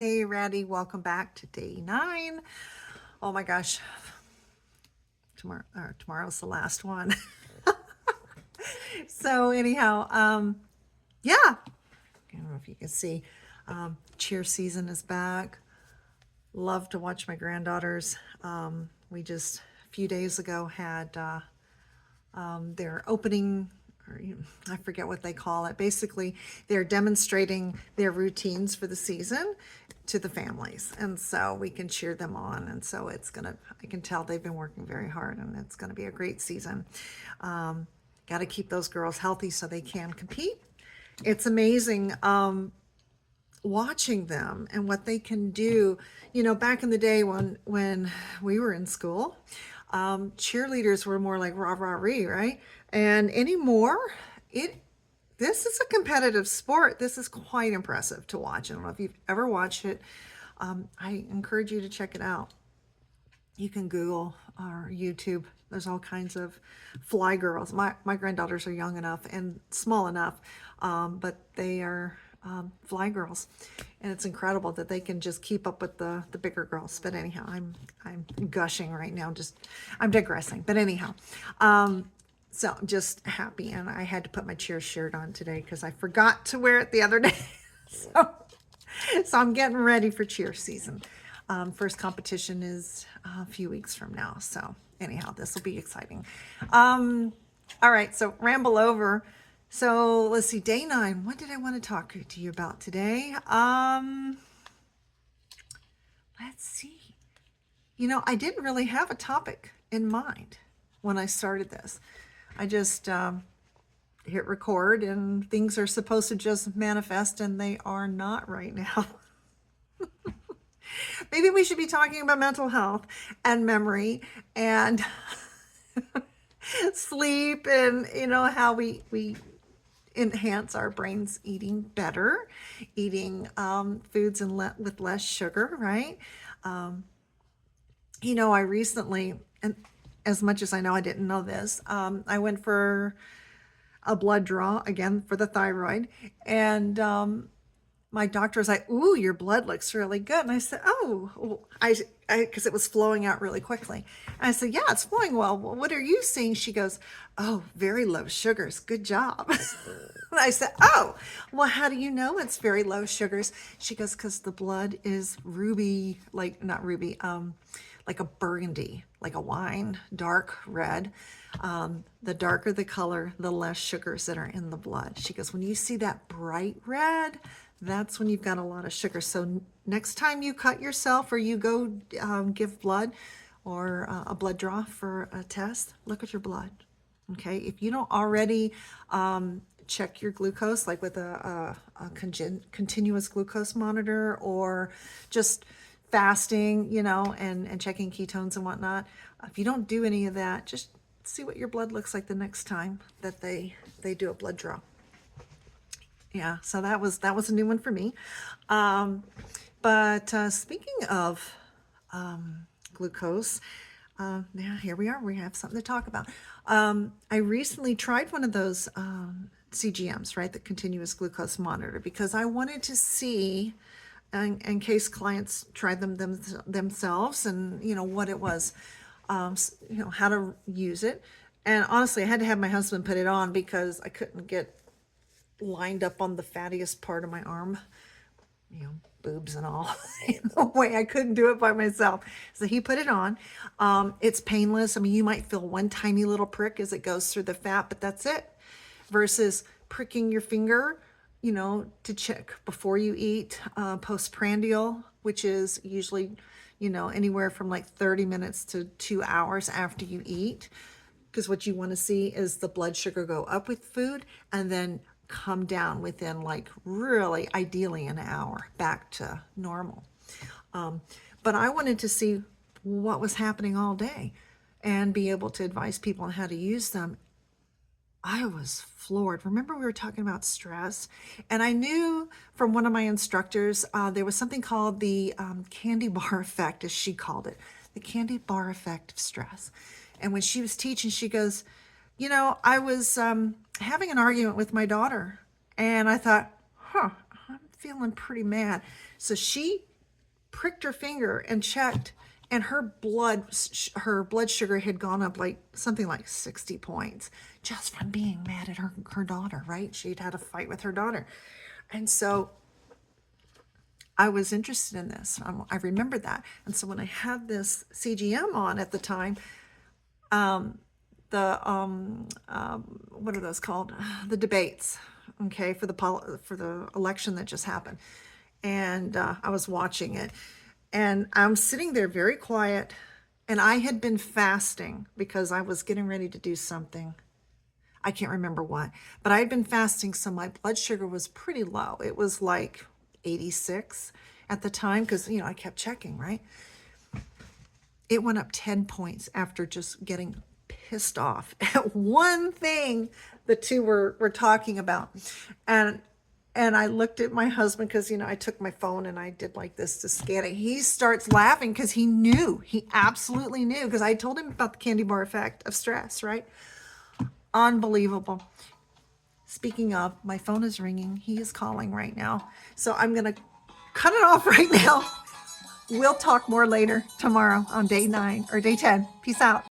Hey, Ratty, welcome back to day 9. Oh my gosh, tomorrow's the last one. So anyhow, yeah, I don't know if you can see, cheer season is back. Love to watch my granddaughters. We just a few days ago had their opening, or I forget what they call it. Basically, they're demonstrating their routines for the season to the families, and so we can cheer them on. And so I can tell they've been working very hard, and it's gonna be a great season. Got to keep those girls healthy so they can compete. It's amazing watching them and what they can do. Back in the day when we were in school, cheerleaders were more like rah rah ree, right? And anymore, it this is a competitive sport. This is quite impressive to watch. I don't know if you've ever watched it. I encourage you to check it out. You can Google or YouTube. There's all kinds of fly girls. My granddaughters are young enough and small enough, but they are fly girls, and it's incredible that they can just keep up with the bigger girls. But anyhow, I'm gushing right now. I'm digressing. But anyhow, so I'm just happy, and I had to put my cheer shirt on today because I forgot to wear it the other day. So I'm getting ready for cheer season. First competition is a few weeks from now. So anyhow, this will be exciting. All right, so ramble over. So let's see, day 9. What did I want to talk to you about today? Let's see. I didn't really have a topic in mind when I started this. I just hit record, and things are supposed to just manifest, and they are not right now. Maybe we should be talking about mental health and memory and sleep, and how we enhance our brains eating better, eating foods with less sugar, right? I recently, and as much as I know I didn't know this, I went for a blood draw again for the thyroid, and my doctor was like, "Ooh, your blood looks really good." And I said, "Oh, well, because it was flowing out really quickly." And I said, "Yeah, it's flowing well. Well, what are you seeing?" She goes, "Oh, very low sugars. Good job." And I said, "Oh, well, how do you know it's very low sugars?" She goes, "Because the blood is ruby, like not ruby, like a burgundy, like a wine, dark red. The darker the color, the less sugars that are in the blood." She goes, "When you see that bright red, that's when you've got a lot of sugar. So next time you cut yourself or you go give blood or a blood draw for a test, look at your blood. Okay, if you don't already check your glucose, like with a continuous glucose monitor, or just fasting, and checking ketones and whatnot. If you don't do any of that, just see what your blood looks like the next time that they do a blood draw." Yeah, so that was a new one for me. But speaking of glucose, now here we are. We have something to talk about. I recently tried one of those CGMs, right, the continuous glucose monitor, because I wanted to see, in case clients tried them themselves, and what it was, how to use it. And honestly, I had to have my husband put it on because I couldn't get lined up on the fattiest part of my arm, boobs and all. No way, I couldn't do it by myself. So he put it on. It's painless. I mean, you might feel one tiny little prick as it goes through the fat, but that's it. Versus pricking your finger, to check before you eat, postprandial, which is usually, anywhere from like 30 minutes to 2 hours after you eat. Because what you want to see is the blood sugar go up with food and then come down within, like, really ideally an hour back to normal. But I wanted to see what was happening all day and be able to advise people on how to use them. I was floored. Remember, we were talking about stress, and I knew from one of my instructors, there was something called the candy bar effect, as she called it, the candy bar effect of stress. And when she was teaching, she goes, I was having an argument with my daughter, and I thought, I'm feeling pretty mad. So she pricked her finger and checked, and her blood sugar had gone up like something like 60 points just from being mad at her daughter, right? She'd had a fight with her daughter. And so I was interested in this. I remember that. And so when I had this CGM on at the time, what are those called? The debates, okay, for the election that just happened. And I was watching it, and I'm sitting there very quiet, and I had been fasting because I was getting ready to do something. I can't remember what, but I had been fasting, so my blood sugar was pretty low. It was like 86 at the time because, I kept checking, right? It went up 10 points after just getting pissed off at one thing the two were talking about. And I looked at my husband because, I took my phone and I did like this to scan it. He starts laughing because he absolutely knew, because I told him about the candy bar effect of stress, right? Unbelievable. Speaking of, my phone is ringing. He is calling right now. So I'm going to cut it off right now. We'll talk more later tomorrow on day 9 or day 10. Peace out.